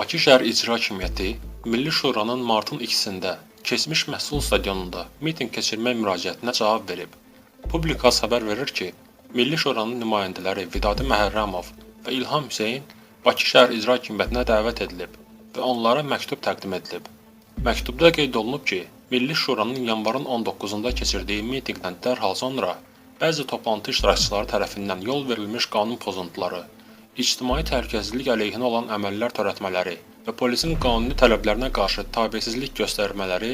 Bakı şəhər İcra Hakimiyyəti Milli Şuranın martın 2-sində keçmiş məhsul stadionunda mitinq keçirmək müraciətinə cavab verib. Publikas xəbər verir ki, Milli Şuranın nümayəndələri Vidadi Məhərrəmov və İlham Hüseyn Bakı şəhər İcra Hakimiyyətinə dəvət edilib və onlara məktub təqdim edilib. Məktubda qeyd olunub ki, Milli Şuranın yanvarın 19-da keçirdiyi mitinqdən dərhal sonra bəzi toplantı iştirakçıları tərəfindən yol verilmiş qanun pozuntuları, ictimai təhlükəsizlik əleyhinə olan əməllər törətmələri və polisin qanuni tələblərinə qarşı tabesizlik göstərmələri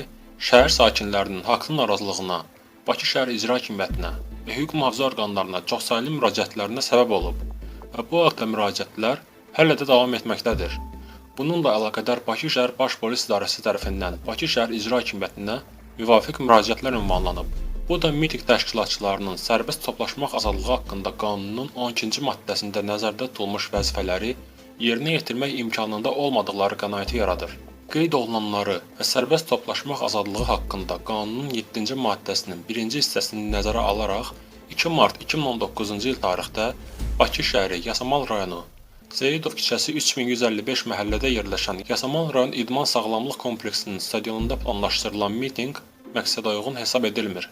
şəhər sakinlərinin haqlı narazılığına, Bakı şəhər İcra Hakimiyyətinə və hüquq mühafizə orqanlarına çoxsaylı müraciətlərinə səbəb olub və bu haqda müraciətlər hələ də davam etməkdədir. Bununla əlaqədar Bakı şəhər Baş Polis İdarəsi tərəfindən Bakı şəhər İcra Hakimiyyətinə müvafiq müraciətlər ünvanlanıb. Bu da mitinq təşkilatçılarının sərbəst toplaşmaq azadlığı haqqında qanunun 12-ci maddəsində nəzərdə tutulmuş vəzifələri yerinə yetirmək imkanında olmadıqları qənaəti yaradır. Qeyd olunanları və sərbəst toplaşmaq azadlığı haqqında qanunun 7-ci maddəsinin 1-ci hissəsini nəzərə alaraq 2 mart 2019-cu il tarixdə Bakı şəhəri Yasamal rayonu Seyidov küçəsi 3155 məhəllədə yerləşən Yasamal rayon İdman Sağlamlıq Kompleksinin stadionunda planlaşdırılan mitinq məqsədəuyğun hesab edilmir.